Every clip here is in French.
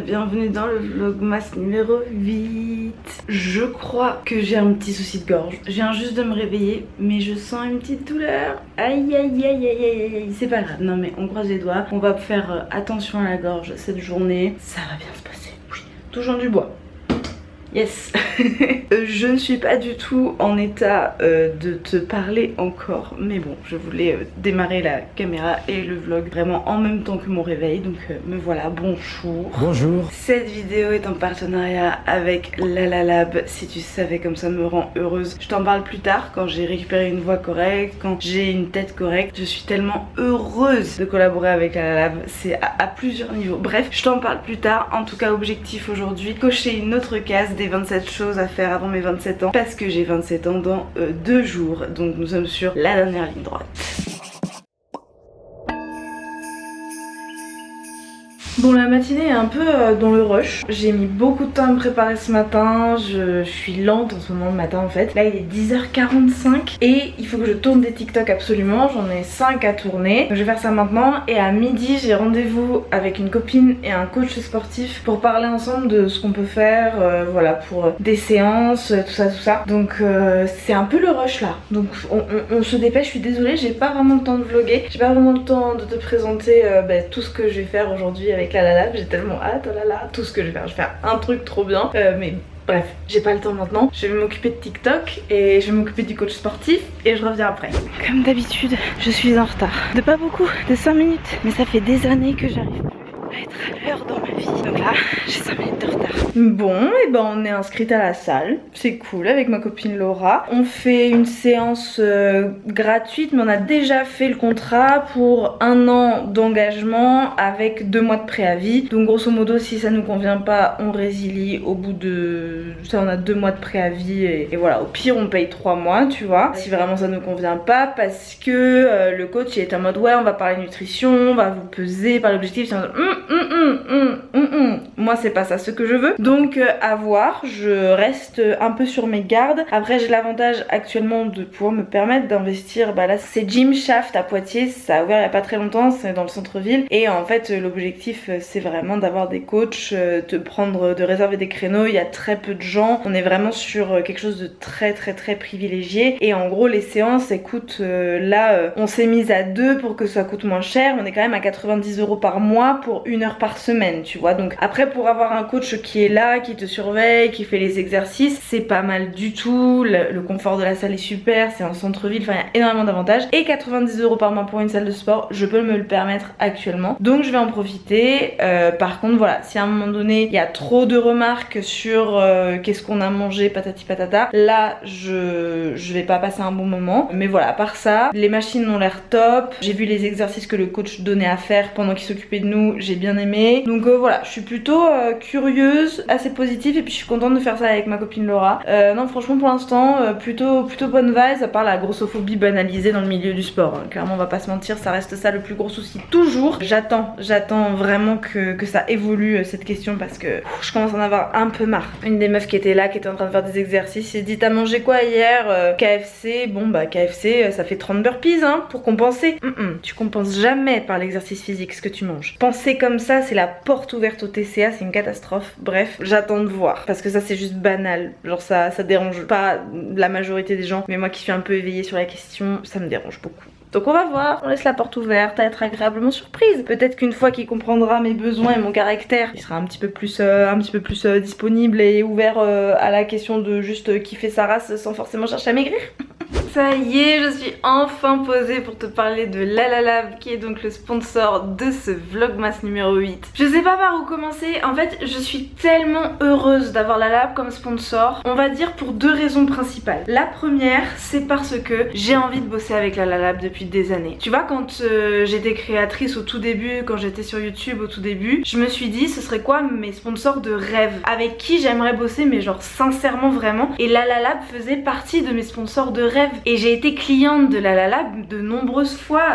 bienvenue dans le vlogmas numéro 8. Je crois que j'ai un petit souci de gorge. Je viens juste de me réveiller mais je sens une petite douleur. Aïe aïe aïe aïe aïe aïe. C'est pas grave, non mais on croise les doigts. On va faire attention à la gorge cette journée. Ça va bien se passer, oui. Touchons du bois. Yes. Je ne suis pas du tout en état de te parler encore, mais bon, je voulais démarrer la caméra et le vlog vraiment en même temps que mon réveil, donc me voilà, bonjour. Bonjour. Cette vidéo est en partenariat avec Lalalab. Si tu savais comme ça me rend heureuse. Je t'en parle plus tard quand j'ai récupéré une voix correcte, quand j'ai une tête correcte. Je suis tellement heureuse de collaborer avec Lalalab, c'est à plusieurs niveaux. Bref, je t'en parle plus tard. En tout cas, objectif aujourd'hui, cocher une autre case des 27 choses à faire avant mes 27 ans, parce que j'ai 27 ans dans 2 jours, donc nous sommes sur la dernière ligne droite. Bon, la matinée est un peu dans le rush. J'ai mis beaucoup de temps à me préparer ce matin. Je suis lente en ce moment le matin en fait. Là il est 10h45 et il faut que je tourne des TikTok absolument. J'en ai 5 à tourner. Donc, je vais faire ça maintenant. Et à midi j'ai rendez-vous avec une copine et un coach sportif pour parler ensemble de ce qu'on peut faire, voilà, pour des séances, tout ça. Donc c'est un peu le rush là. Donc on se dépêche. Je suis désolée, j'ai pas vraiment le temps de vlogger. J'ai pas vraiment le temps de te présenter tout ce que je vais faire aujourd'hui avec Lalalab. J'ai tellement hâte, oh là là, tout ce que je vais faire. Je vais faire un truc trop bien, mais bref, j'ai pas le temps maintenant. Je vais m'occuper de TikTok et je vais m'occuper du coach sportif et je reviens après. Comme d'habitude, je suis en retard. De pas beaucoup, de 5 minutes. Mais ça fait des années que j'arrive plus à être à l'heure dans ma vie. Donc là, j'ai 5 minutes de retard. Bon, et ben on est inscrite à la salle. C'est cool, avec ma copine Laura. On fait une séance gratuite, mais on a déjà fait le contrat pour 1 an d'engagement avec 2 mois de préavis. Donc grosso modo, si ça nous convient pas, on résilie au bout de... Ça, on a 2 mois de préavis et voilà. Au pire, on paye 3 mois, tu vois. Si vraiment ça nous convient pas, parce que le coach il est en mode ouais, on va parler nutrition, on va vous peser par l'objectif. C'est en mode moi c'est pas ça ce que je veux. Donc à voir, je reste un peu sur mes gardes. Après j'ai l'avantage actuellement de pouvoir me permettre d'investir, bah là c'est Gym Shaft à Poitiers, ça a ouvert il y a pas très longtemps, c'est dans le centre-ville. Et en fait l'objectif c'est vraiment d'avoir des coachs, de réserver des créneaux, il y a très peu de gens. On est vraiment sur quelque chose de très privilégié. Et en gros les séances, écoute, là on s'est mise à 2 pour que ça coûte moins cher. On est quand même à 90 € par mois pour 1 heure par semaine, tu vois. Donc après pour avoir un coach qui est là, qui te surveille, qui fait les exercices, c'est pas mal du tout. Le confort de la salle est super, c'est en centre-ville, enfin il y a énormément d'avantages. Et 90 € par mois pour une salle de sport, je peux me le permettre actuellement. Donc je vais en profiter. Par contre voilà, si à un moment donné il y a trop de remarques sur qu'est-ce qu'on a mangé, patati patata, là je vais pas passer un bon moment. Mais voilà, à part ça, les machines ont l'air top. J'ai vu les exercices que le coach donnait à faire pendant qu'il s'occupait de nous, j'ai bien aimé. Donc voilà, je suis plutôt curieuse, assez positive, et puis je suis contente de faire ça avec ma copine Laura. Non franchement pour l'instant plutôt bonne vibe, à part la grossophobie banalisée dans le milieu du sport, hein. Clairement on va pas se mentir, ça reste ça le plus gros souci toujours. J'attends vraiment que ça évolue cette question, parce que je commence à en avoir un peu marre. Une des meufs qui était là, qui était en train de faire des exercices, s'est dit t'as mangé quoi hier? KFC. Bon bah KFC ça fait 30 burpees hein, pour compenser. Tu compenses jamais par l'exercice physique ce que tu manges. Penser comme ça c'est la porte ouverte au TCA, c'est une catastrophe. Bref, j'attends de voir, parce que ça c'est juste banal, genre ça dérange pas la majorité des gens, mais moi qui suis un peu éveillée sur la question, ça me dérange beaucoup. Donc on va voir, on laisse la porte ouverte à être agréablement surprise. Peut-être qu'une fois qu'il comprendra mes besoins et mon caractère, il sera un petit peu plus disponible et ouvert à la question de juste kiffer sa race sans forcément chercher à maigrir. Ça y est, je suis enfin posée pour te parler de Lalalab, qui est donc le sponsor de ce vlogmas numéro 8. Je sais pas par où commencer, en fait je suis tellement heureuse d'avoir Lalalab comme sponsor, on va dire pour 2 raisons principales. La première, c'est parce que j'ai envie de bosser avec Lalalab depuis des années. Tu vois, quand j'étais créatrice au tout début, quand j'étais sur YouTube au tout début, je me suis dit ce serait quoi mes sponsors de rêve, avec qui j'aimerais bosser, mais genre sincèrement vraiment. Et Lalalab faisait partie de mes sponsors de rêve. et j'ai été cliente de Lalalab de nombreuses fois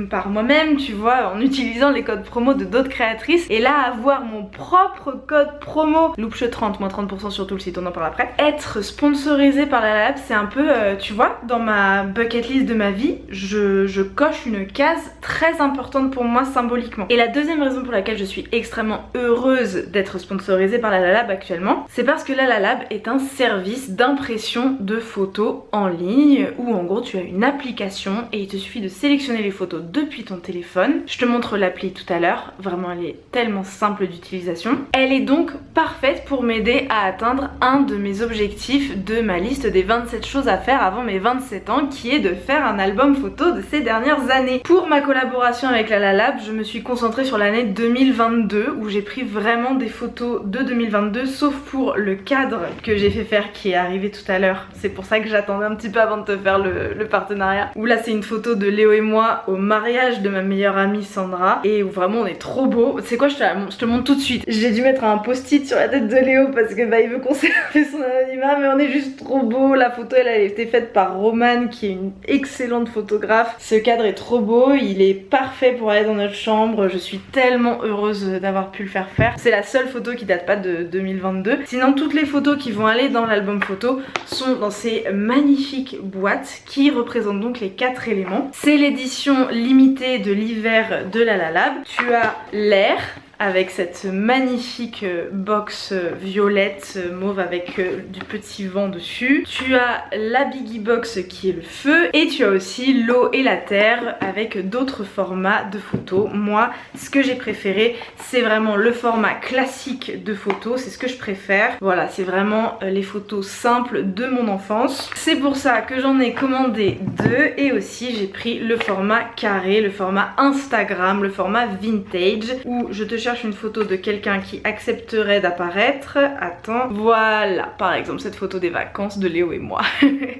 par moi-même, tu vois, en utilisant les codes promo de d'autres créatrices. Et là, avoir mon propre code promo Loupche30, moins 30% sur tout le site, on en parle après, être sponsorisé par Lalalab, c'est un peu, tu vois, dans ma bucket list de ma vie, je coche une case très importante pour moi symboliquement. Et la deuxième raison pour laquelle je suis extrêmement heureuse d'être sponsorisée par Lalalab actuellement, c'est parce que Lalalab est un service d'impression de photos en ligne où en gros tu as une application et il te suffit de sélectionner les photos depuis ton téléphone. Je te montre l'appli tout à l'heure, vraiment elle est tellement simple d'utilisation. Elle est donc parfaite pour m'aider à atteindre un de mes objectifs de ma liste des 27 choses à faire avant mes 27 ans, qui est de faire un album photo de ces dernières années. Pour ma collaboration avec Lalalab, je me suis concentrée sur l'année 2022 où j'ai pris vraiment des photos de 2022, sauf pour le cadre que j'ai fait faire qui est arrivé tout à l'heure. C'est pour ça que j'attendais un petit peu avant de te faire le partenariat. Où là c'est une photo de Léo et moi au mariage de ma meilleure amie Sandra et où vraiment on est trop beau. C'est quoi, je te montre tout de suite. J'ai dû mettre un post-it sur la tête de Léo parce que bah il veut conserver son anonymat, mais on est juste trop beau. La photo elle a été faite par Romane qui est une excellente photographe. Ce cadre est trop beau, il est parfait pour aller dans notre chambre. Je suis tellement heureuse d'avoir pu le faire faire. C'est la seule photo qui date pas de 2022. Sinon toutes les photos qui vont aller dans l'album photo sont dans ces magnifiques boîtes qui représentent donc les 4 éléments. C'est l'édition limitée de l'hiver de Lalalab. Tu as l'air avec cette magnifique box violette mauve avec du petit vent dessus. Tu as la Biggie Box qui est le feu et tu as aussi l'eau et la terre avec d'autres formats de photos. Moi, ce que j'ai préféré, c'est vraiment le format classique de photos, c'est ce que je préfère. Voilà, c'est vraiment les photos simples de mon enfance. C'est pour ça que j'en ai commandé 2 et aussi j'ai pris le format carré, le format Instagram, le format vintage où je te cherche une photo de quelqu'un qui accepterait d'apparaître. Attends, voilà par exemple cette photo des vacances de Léo et moi.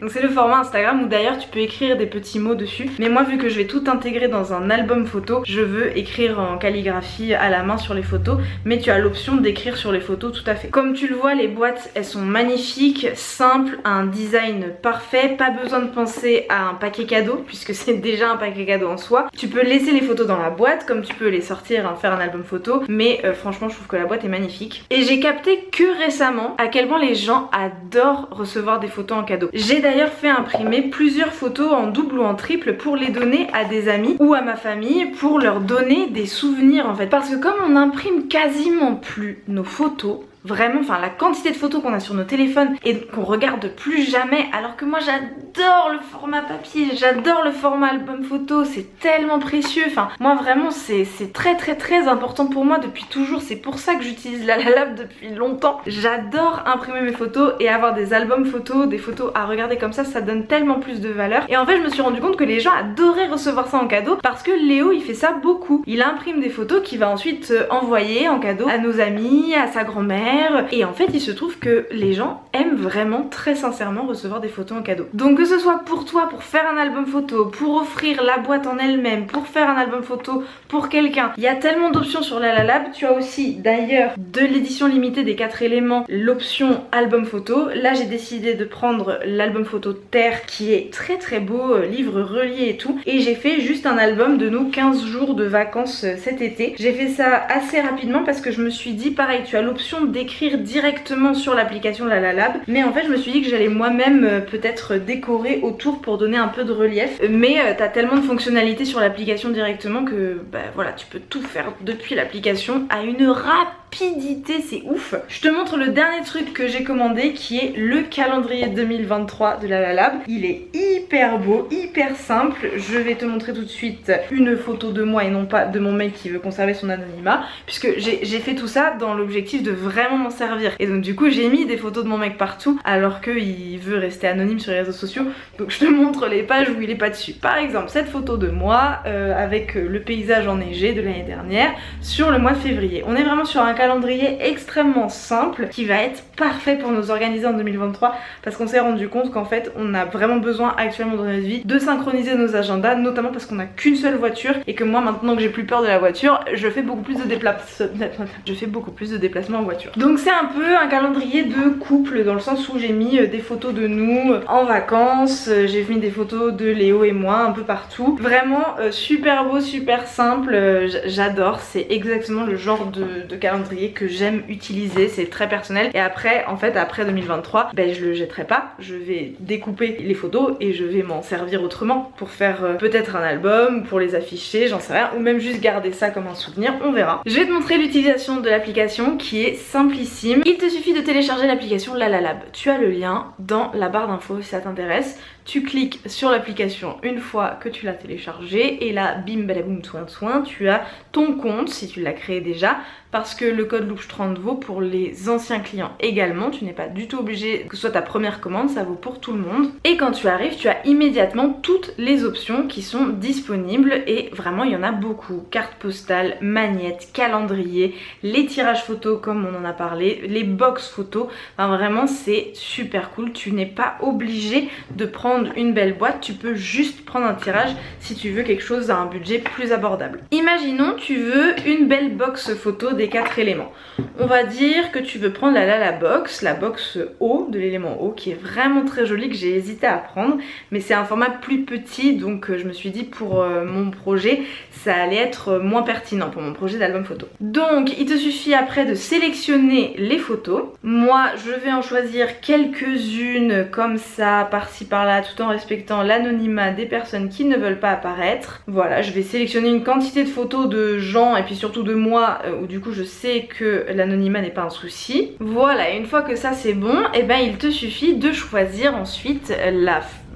Donc c'est le format Instagram où d'ailleurs tu peux écrire des petits mots dessus, mais moi vu que je vais tout intégrer dans un album photo, je veux écrire en calligraphie à la main sur les photos, mais tu as l'option d'écrire sur les photos tout à fait. Comme tu le vois, les boîtes elles sont magnifiques, simples, un design parfait, pas besoin de penser à un paquet cadeau puisque c'est déjà un paquet cadeau en soi. Tu peux laisser les photos dans la boîte comme tu peux les sortir, faire un album photo, mais franchement je trouve que la boîte est magnifique. Et j'ai capté que récemment à quel point les gens adorent recevoir des photos en cadeau. J'ai d'ailleurs fait imprimer plusieurs photos en double ou en triple pour les donner à des amis ou à ma famille pour leur donner des souvenirs en fait. Parce que comme on imprime quasiment plus nos photos, vraiment, enfin la quantité de photos qu'on a sur nos téléphones et qu'on regarde plus jamais, alors que moi j'adore le format papier, j'adore le format album photo, c'est tellement précieux. Enfin moi vraiment c'est très important pour moi depuis toujours, c'est pour ça que j'utilise Lalalab depuis longtemps. J'adore imprimer mes photos et avoir des albums photos, des photos à regarder comme ça donne tellement plus de valeur. Et en fait je me suis rendu compte que les gens adoraient recevoir ça en cadeau parce que Léo il fait ça beaucoup. Il imprime des photos qu'il va ensuite envoyer en cadeau à nos amis, à sa grand-mère. Et en fait il se trouve que les gens aiment vraiment très sincèrement recevoir des photos en cadeau. Donc que ce soit pour toi, pour faire un album photo, pour offrir la boîte en elle-même, pour faire un album photo pour quelqu'un, il y a tellement d'options sur Lalalab. Tu as aussi d'ailleurs de l'édition limitée des 4 éléments l'option album photo. Là j'ai décidé de prendre l'album photo Terre qui est très beau, livre relié et tout, et j'ai fait juste un album de nos 15 jours de vacances cet été. J'ai fait ça assez rapidement parce que je me suis dit pareil, tu as l'option d'écrire directement sur l'application Lalalab, mais en fait je me suis dit que j'allais moi-même peut-être décorer autour pour donner un peu de relief, mais t'as tellement de fonctionnalités sur l'application directement que bah voilà, tu peux tout faire depuis l'application à une rapidité, c'est ouf. Je te montre le dernier truc que j'ai commandé qui est le calendrier 2023 de Lalalab. Il est hyper beau, hyper simple. Je vais te montrer tout de suite une photo de moi et non pas de mon mec qui veut conserver son anonymat, puisque j'ai fait tout ça dans l'objectif de vraiment m'en servir. Et donc du coup j'ai mis des photos de mon mec partout alors qu'il veut rester anonyme sur les réseaux sociaux. Donc je te montre les pages où il est pas dessus. Par exemple cette photo de moi avec le paysage enneigé de l'année dernière sur le mois de février. On est vraiment sur un calendrier extrêmement simple qui va être parfait pour nous organiser en 2023 parce qu'on s'est rendu compte qu'en fait on a vraiment besoin actuellement actuellement dans notre vie, de synchroniser nos agendas, notamment parce qu'on n'a qu'une seule voiture et que moi maintenant que j'ai plus peur de la voiture, je fais beaucoup plus de déplacements en voiture. Donc c'est un peu un calendrier de couple dans le sens où j'ai mis des photos de nous en vacances, j'ai mis des photos de Léo et moi un peu partout. Vraiment super beau, super simple, j'adore, c'est exactement le genre de calendrier que j'aime utiliser, c'est très personnel. Et après, en fait, après 2023, ben, je le jetterai pas, je vais découper les photos et je vais m'en servir autrement pour faire peut-être un album, pour les afficher, j'en sais rien, ou même juste garder ça comme un souvenir, on verra. Je vais te montrer l'utilisation de l'application qui est simplissime. Il te suffit de télécharger l'application Lalalab. Tu as le lien dans la barre d'infos si ça t'intéresse. Tu cliques sur l'application une fois que tu l'as téléchargée et là, bim balaboum soin, tu as ton compte si tu l'as créé déjà, parce que le code Louche30 vaut pour les anciens clients également. Tu n'es pas du tout obligé que ce soit ta première commande, ça vaut pour tout le monde. Et quand tu arrives, tu as immédiatement toutes les options qui sont disponibles et vraiment il y en a beaucoup. Carte postale, magnette, calendrier, les tirages photos comme on en a parlé, les box photos. Enfin vraiment c'est super cool, tu n'es pas obligé de prendre une belle boîte, tu peux juste prendre un tirage si tu veux quelque chose à un budget plus abordable. Imaginons tu veux une belle box photo des 4 éléments. On va dire que tu veux prendre la box haut de l'élément haut qui est vraiment très jolie, que j'ai hésité à prendre, mais c'est un format plus petit donc je me suis dit pour mon projet ça allait être moins pertinent pour mon projet d'album photo. Donc il te suffit après de sélectionner les photos. Moi je vais en choisir quelques-unes comme ça par-ci par-là tout en respectant l'anonymat des personnes qui ne veulent pas apparaître. Voilà, je vais sélectionner une quantité de photos de gens et puis surtout de moi où du coup je sais que l'anonymat n'est pas un souci. Voilà, et une fois que ça c'est bon, et ben il te suffit de choisir ensuite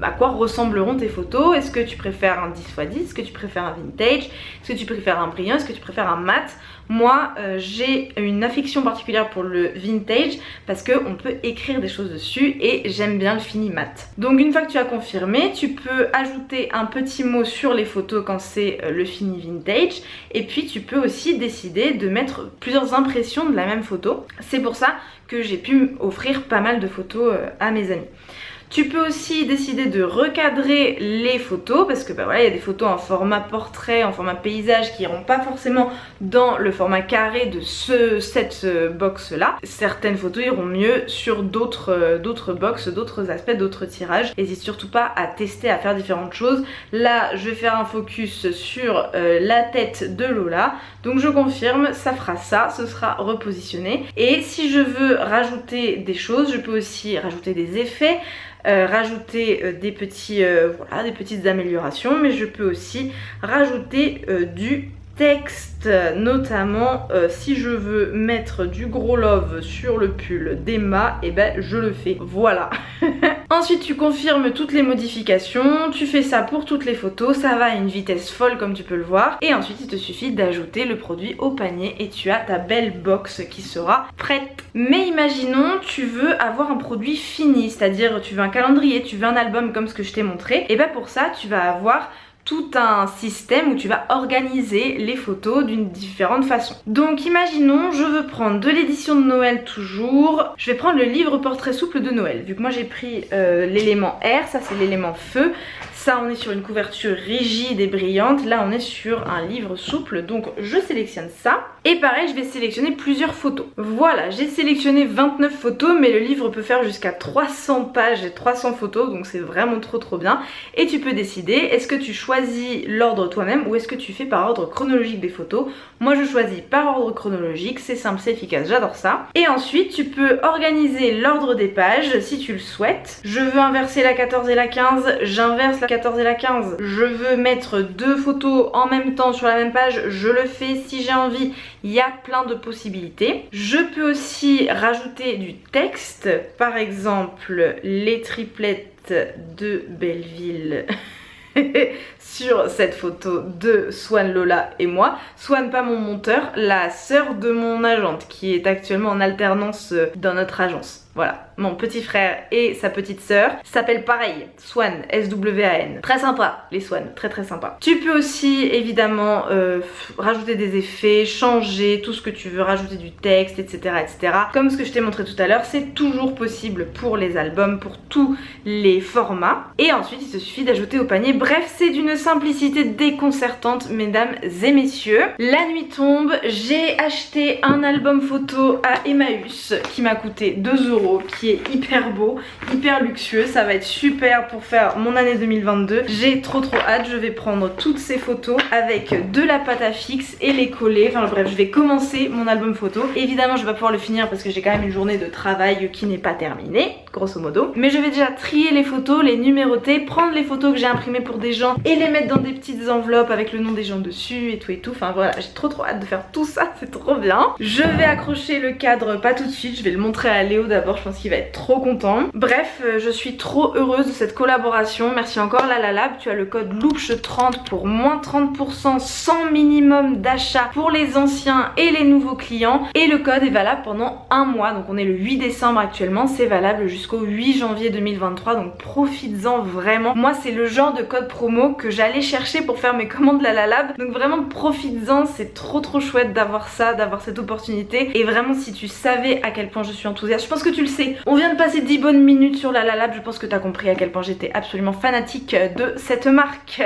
à quoi ressembleront tes photos. Est-ce que tu préfères un 10x10, est-ce que tu préfères un vintage, est-ce que tu préfères un brillant, est-ce que tu préfères un mat? Moi j'ai une affection particulière pour le vintage parce qu'on peut écrire des choses dessus et j'aime bien le fini mat. Donc une fois que tu as confirmé, tu peux ajouter un petit mot sur les photos quand c'est le fini vintage et puis tu peux aussi décider de mettre plusieurs impressions de la même photo. C'est pour ça que j'ai pu offrir pas mal de photos à mes amis. Tu peux aussi décider de recadrer les photos parce que bah voilà, il y a des photos en format portrait, en format paysage qui iront pas forcément dans le format carré de cette box là. Certaines photos iront mieux sur d'autres box, d'autres aspects, d'autres tirages. N'hésite surtout pas à tester, à faire différentes choses. Là je vais faire un focus sur la tête de Lola, donc je confirme, ça fera ça, ce sera repositionné. Et si je veux rajouter des choses, je peux aussi rajouter des effets, rajouter des petites améliorations, mais je peux aussi rajouter du texte, notamment si je veux mettre du gros love sur le pull d'Emma, et ben je le fais, voilà. Ensuite tu confirmes toutes les modifications, tu fais ça pour toutes les photos, ça va à une vitesse folle comme tu peux le voir, et ensuite il te suffit d'ajouter le produit au panier et tu as ta belle box qui sera prête. Mais imaginons tu veux avoir un produit fini, c'est-à-dire tu veux un calendrier, tu veux un album comme ce que je t'ai montré, et ben pour ça tu vas avoir tout un système où tu vas organiser les photos d'une différente façon. Donc imaginons je veux prendre de l'édition de Noël toujours, je vais prendre le livre portrait souple de Noël, vu que moi j'ai pris l'élément R, ça c'est l'élément feu, ça on est sur une couverture rigide et brillante, là on est sur un livre souple, donc je sélectionne ça. Et pareil je vais sélectionner plusieurs photos. Voilà, j'ai sélectionné 29 photos mais le livre peut faire jusqu'à 300 pages et 300 photos, donc c'est vraiment trop bien. Et tu peux décider, est-ce que tu choisis l'ordre toi-même ou est-ce que tu fais par ordre chronologique des photos. Moi je choisis par ordre chronologique, c'est simple, c'est efficace, j'adore ça. Et ensuite tu peux organiser l'ordre des pages si tu le souhaites. Je veux inverser la 14 et la 15, j'inverse la 14 et la 15. Je veux mettre deux photos en même temps sur la même page, je le fais si j'ai envie. Il y a plein de possibilités. Je peux aussi rajouter du texte, par exemple les triplettes de Belleville sur cette photo de Swan, Lola et moi. Swan, pas mon monteur, la sœur de mon agente qui est actuellement en alternance dans notre agence. Voilà. mon petit frère et sa petite sœur, s'appelle pareil, Swan, S-W-A-N. Très sympa, les Swan, très très sympa. Tu peux aussi évidemment rajouter des effets, changer tout ce que tu veux, rajouter du texte, etc. etc. Comme ce que je t'ai montré tout à l'heure, c'est toujours possible pour les albums, pour tous les formats. Et ensuite, il te suffit d'ajouter au panier. Bref, c'est d'une simplicité déconcertante, mesdames et messieurs. La nuit tombe, j'ai acheté un album photo à Emmaüs qui m'a coûté 2 €, qui est hyper beau, hyper luxueux. Ça va être super pour faire mon année 2022. J'ai trop hâte. Je vais prendre toutes ces photos avec de la pâte à fixe et les coller. Enfin bref, je vais commencer mon album photo. Évidemment, je vais pas pouvoir le finir parce que j'ai quand même une journée de travail qui n'est pas terminée, grosso modo. Mais je vais déjà trier les photos, les numéroter, prendre les photos que j'ai imprimées pour des gens et les mettre dans des petites enveloppes avec le nom des gens dessus et tout et tout. Enfin voilà, j'ai trop hâte de faire tout ça, c'est trop bien. Je vais accrocher le cadre, pas tout de suite, je vais le montrer à Léo d'abord, je pense qu'il va être trop content. Bref, je suis trop heureuse de cette collaboration. Merci encore Lalalab, tu as le code LOUCHE30 pour moins 30% sans minimum d'achat pour les anciens et les nouveaux clients. Et le code est valable pendant un mois, donc on est le 8 décembre actuellement, c'est valable jusqu'au 8 janvier 2023, donc profites-en vraiment. Moi c'est le genre de code promo que j'allais chercher pour faire mes commandes Lalalab, donc vraiment profites-en, c'est trop chouette d'avoir ça, d'avoir cette opportunité. Et vraiment si tu savais à quel point je suis enthousiaste, je pense que tu le sais, on vient de passer 10 bonnes minutes sur Lalalab, je pense que tu as compris à quel point j'étais absolument fanatique de cette marque.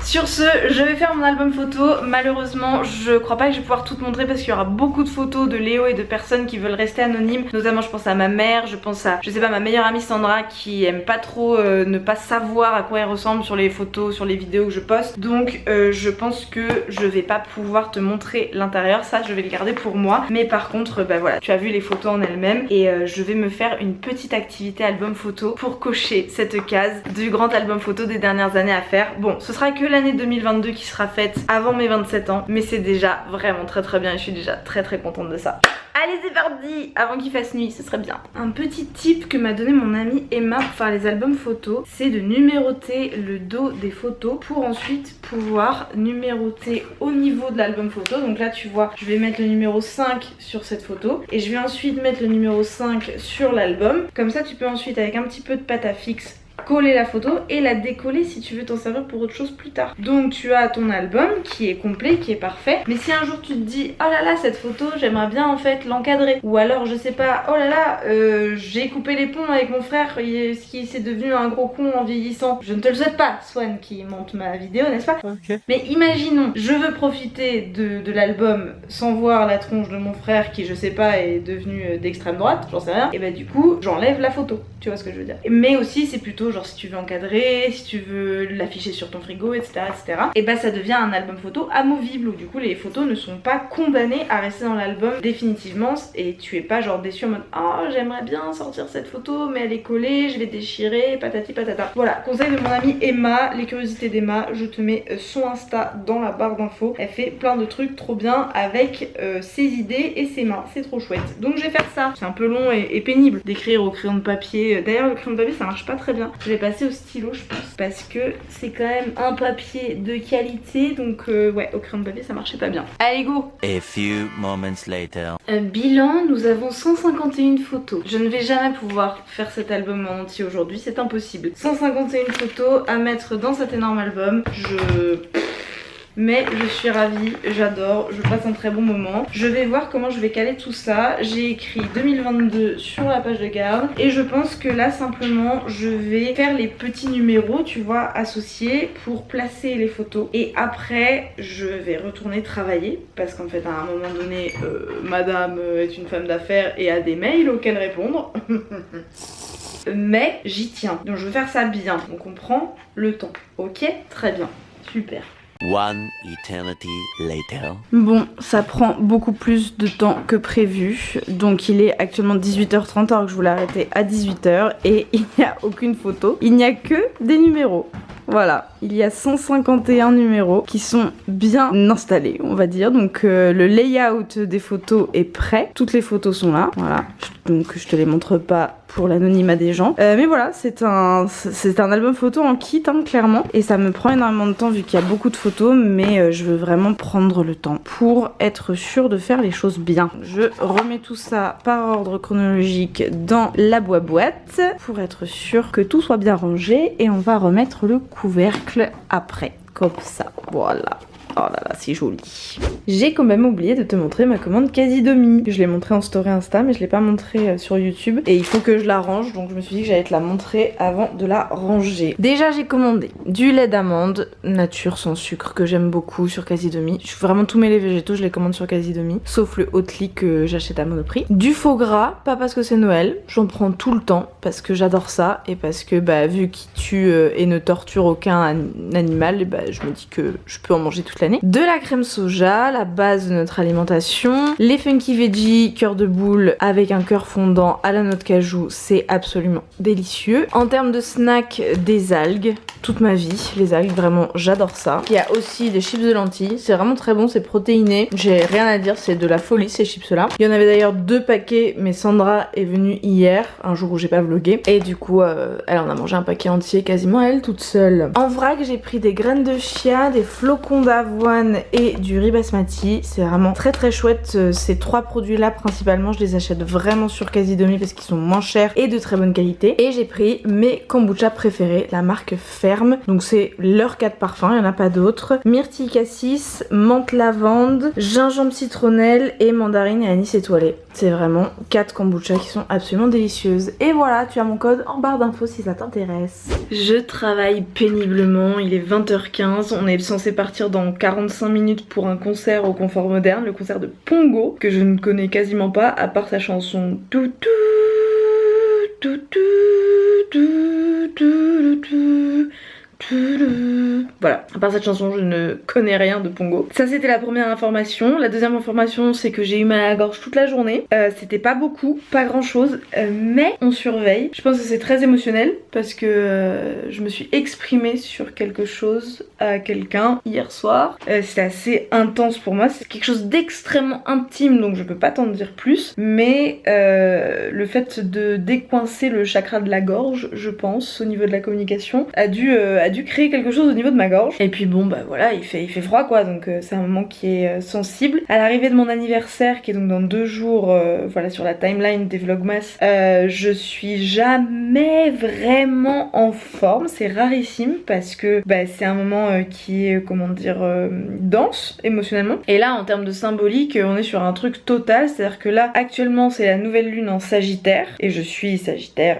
Sur ce, je vais faire mon album photo. Malheureusement je crois pas que je vais pouvoir tout te montrer parce qu'il y aura beaucoup de photos de Léo et de personnes qui veulent rester anonymes, notamment je pense à ma mère, je pense à, je sais pas, ma meilleure amie Sandra qui aime pas trop ne pas savoir à quoi elle ressemble sur les photos, sur les vidéos que je poste. Donc je pense que je vais pas pouvoir te montrer l'intérieur, ça je vais le garder pour moi. Mais par contre bah voilà, tu as vu les photos en elles-mêmes et je vais me faire une petite activité album photo pour cocher cette case du grand album photo des dernières années à faire. Bon, ce sera que l'année 2022 qui sera faite avant mes 27 ans, mais c'est déjà vraiment très bien et je suis déjà très contente de ça. Allez c'est parti, avant qu'il fasse nuit, ce serait bien. Un petit tip que m'a donné mon amie Emma pour faire les albums photos, c'est de numéroter le dos des photos pour ensuite pouvoir numéroter au niveau de l'album photo. Donc là tu vois, je vais mettre le numéro 5 sur cette photo et je vais ensuite mettre le numéro 5 sur l'album. Comme ça tu peux ensuite avec un petit peu de pâte à fixe coller la photo et la décoller si tu veux t'en servir pour autre chose plus tard. Donc tu as ton album qui est complet, qui est parfait, mais si un jour tu te dis oh là là cette photo j'aimerais bien en fait l'encadrer, ou alors je sais pas, oh là là j'ai coupé les ponts avec mon frère qui s'est devenu un gros con en vieillissant, je ne te le souhaite pas Swan qui monte ma vidéo n'est-ce pas, okay. Mais imaginons je veux profiter de l'album sans voir la tronche de mon frère qui je sais pas est devenu d'extrême droite, j'en sais rien, et bah du coup j'enlève la photo, tu vois ce que je veux dire. Mais aussi c'est plutôt genre si tu veux encadrer, si tu veux l'afficher sur ton frigo, etc. et bah ça devient un album photo amovible où du coup les photos ne sont pas condamnées à rester dans l'album définitivement et tu es pas genre déçu en mode oh j'aimerais bien sortir cette photo mais elle est collée, je vais déchirer, patati patata. Voilà, conseil de mon amie Emma, les curiosités d'Emma, je te mets son Insta dans la barre d'infos, elle fait plein de trucs trop bien avec ses idées et ses mains, c'est trop chouette. Donc je vais faire ça, c'est un peu long et pénible d'écrire au crayon de papier, d'ailleurs le crayon de papier ça marche pas très bien. Je vais passer au stylo je pense parce que c'est quand même un papier de qualité donc ouais au crayon de papier ça marchait pas bien. Allez go. A few moments later. Bilan, nous avons 151 photos. Je ne vais jamais pouvoir faire cet album en entier aujourd'hui, c'est impossible. 151 photos à mettre dans cet énorme album. Mais je suis ravie, j'adore, je passe un très bon moment. Je vais voir comment je vais caler tout ça. J'ai écrit 2022 sur la page de garde et je pense que là simplement je vais faire les petits numéros, tu vois, associés pour placer les photos. Et après je vais retourner travailler parce qu'en fait à un moment donné madame est une femme d'affaires et a des mails auxquels répondre. Mais j'y tiens, donc je veux faire ça bien. Donc on prend le temps, ok? Très bien, super. One eternity later. Bon, ça prend beaucoup plus de temps que prévu. Donc il est actuellement 18h30 alors que je voulais arrêter à 18h et il n'y a aucune photo. Il n'y a que des numéros. Voilà, il y a 151 numéros qui sont bien installés, on va dire. Donc le layout des photos est prêt. Toutes les photos sont là, voilà. Donc je te les montre pas pour l'anonymat des gens. Mais voilà, c'est un album photo en kit, hein, clairement. Et ça me prend énormément de temps vu qu'il y a beaucoup de photos, mais je veux vraiment prendre le temps pour être sûre de faire les choses bien. Je remets tout ça par ordre chronologique dans la boîte pour être sûre que tout soit bien rangé et on va remettre le couvercle après, comme ça, voilà. Oh là là, c'est joli. J'ai quand même oublié de te montrer ma commande Casidomi. Je l'ai montrée en story Insta, mais je l'ai pas montrée sur YouTube. Et il faut que je la range, donc je me suis dit que j'allais te la montrer avant de la ranger. Déjà, j'ai commandé du lait d'amande nature sans sucre que j'aime beaucoup sur Casidomi. Je suis vraiment tous mes laits végétaux, je les commande sur Casidomi, sauf le Oatly que j'achète à Monoprix. Du faux gras, pas parce que c'est Noël, j'en prends tout le temps parce que j'adore ça et parce que bah vu qu'il tue et ne torture aucun animal, et bah, je me dis que je peux en manger toute l'année. De la crème soja, la base de notre alimentation, les funky veggie cœur de boule avec un cœur fondant à la noix de cajou, c'est absolument délicieux. En termes de snack, des algues, toute ma vie, les algues, vraiment j'adore ça. Il y a aussi des chips de lentilles, c'est vraiment très bon, c'est protéiné, j'ai rien à dire, c'est de la folie ces chips là. Il y en avait d'ailleurs 2 paquets, mais Sandra est venue hier, un jour où j'ai pas vlogué, et du coup elle en a mangé un paquet entier quasiment elle toute seule. En vrac, j'ai pris des graines de chia, des flocons d'avoine et du riz basmati, c'est vraiment très très chouette. Ces 3 produits là principalement, je les achète vraiment sur Casidomi parce qu'ils sont moins chers et de très bonne qualité. Et j'ai pris mes kombucha préférés, la marque Ferme, donc c'est leur 4 parfums, il n'y en a pas d'autres. Myrtille cassis, menthe lavande, gingembre citronnelle et mandarine et anis étoilé. C'est vraiment 4 kombucha qui sont absolument délicieuses. Et voilà, tu as mon code en barre d'infos si ça t'intéresse. Je travaille péniblement, il est 20h15, on est censé partir dans 45 minutes pour un concert au Confort Moderne, le concert de Pongo, que je ne connais quasiment pas, à part sa chanson Toutou, toutou, toutou, toutou. Voilà, à part cette chanson je ne connais rien de Pongo. Ça c'était la première information. La deuxième information c'est que j'ai eu mal à la gorge toute la journée. C'était pas beaucoup, pas grand chose, mais on surveille. Je pense que c'est très émotionnel parce que je me suis exprimée sur quelque chose à quelqu'un hier soir. C'était assez intense pour moi, c'est quelque chose d'extrêmement intime donc je peux pas t'en dire plus. Mais le fait de décoincer le chakra de la gorge, je pense, au niveau de la communication, a dû créer quelque chose au niveau de ma gorge. Et puis bon bah voilà, il fait froid quoi, donc c'est un moment qui est sensible. À l'arrivée de mon anniversaire qui est donc dans 2 jours, voilà, sur la timeline des vlogmas, je suis jamais vraiment en forme, c'est rarissime parce que bah, c'est un moment qui est comment dire dense émotionnellement. Et là en termes de symbolique on est sur un truc total, c'est à dire que là actuellement c'est la nouvelle lune en Sagittaire et je suis Sagittaire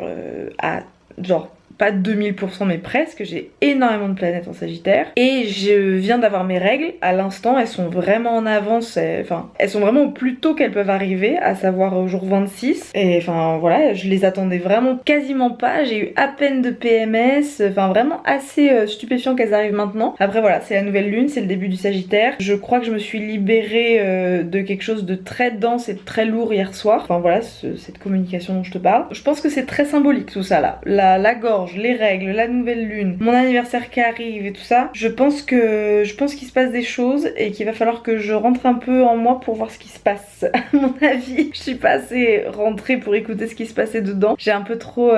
à genre pas 2000% mais presque, j'ai énormément de planètes en Sagittaire et je viens d'avoir mes règles à l'instant, elles sont vraiment en avance, enfin elles sont vraiment au plus tôt qu'elles peuvent arriver, à savoir au jour 26 et enfin voilà, je les attendais vraiment quasiment pas, j'ai eu à peine de PMS, enfin vraiment assez stupéfiant qu'elles arrivent maintenant. Après voilà, c'est la nouvelle lune, c'est le début du Sagittaire, je crois que je me suis libérée de quelque chose de très dense et de très lourd hier soir, enfin voilà, cette communication dont je te parle. Je pense que c'est très symbolique tout ça là, la gorge, les règles, la nouvelle lune, mon anniversaire qui arrive et tout ça, je pense qu'il se passe des choses et qu'il va falloir que je rentre un peu en moi pour voir ce qui se passe. À mon avis, je suis pas assez rentrée pour écouter ce qui se passait dedans. Je suis un peu trop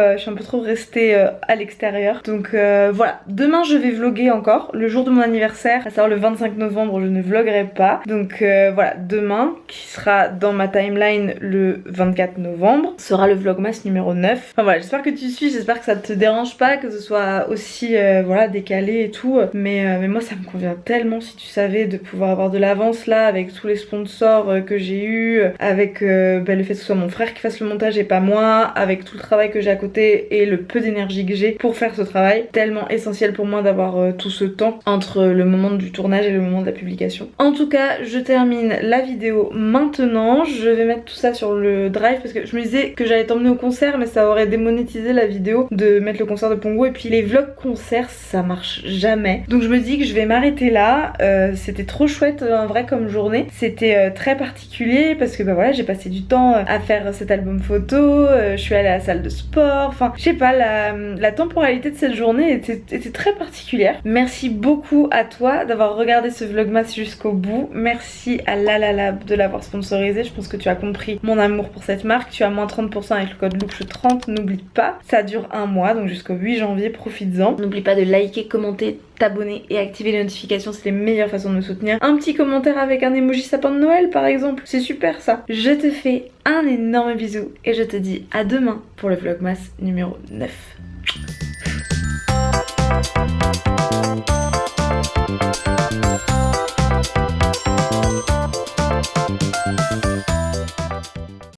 restée à l'extérieur. Donc voilà, demain je vais vlogger encore, le jour de mon anniversaire, à savoir le 25 novembre, je ne vloggerai pas. Donc voilà, demain, qui sera dans ma timeline le 24 novembre, sera le vlogmas numéro 9. Enfin voilà, j'espère que tu suis, j'espère que ça te dérange pas, que ce soit aussi voilà, décalé et tout, mais moi ça me convient tellement, si tu savais, de pouvoir avoir de l'avance là avec tous les sponsors que j'ai eu, avec le fait que ce soit mon frère qui fasse le montage et pas moi, avec tout le travail que j'ai à côté et le peu d'énergie que j'ai pour faire ce travail, tellement essentiel pour moi d'avoir tout ce temps entre le moment du tournage et le moment de la publication. En tout cas, je termine la vidéo maintenant, je vais mettre tout ça sur le drive parce que je me disais que j'allais t'emmener au concert mais ça aurait démonétisé la vidéo de mettre le concert de Pongo et puis les vlogs concerts ça marche jamais. Donc je me dis que je vais m'arrêter là. C'était trop chouette en vrai comme journée. C'était très particulier parce que bah voilà, j'ai passé du temps à faire cet album photo, je suis allée à la salle de sport, enfin je sais pas, la temporalité de cette journée était très particulière. Merci beaucoup à toi d'avoir regardé ce vlogmas jusqu'au bout. Merci à Lalalab de l'avoir sponsorisé. Je pense que tu as compris mon amour pour cette marque. Tu as moins 30% avec le code LOOPSHOW30, n'oublie pas. Ça dure un mois, donc jusqu'au 8 janvier, profites-en. N'oublie pas de liker, commenter, t'abonner et activer les notifications, c'est les meilleures façons de me soutenir. Un petit commentaire avec un emoji sapin de Noël par exemple, c'est super ça. Je te fais un énorme bisou et je te dis à demain pour le vlogmas numéro 9.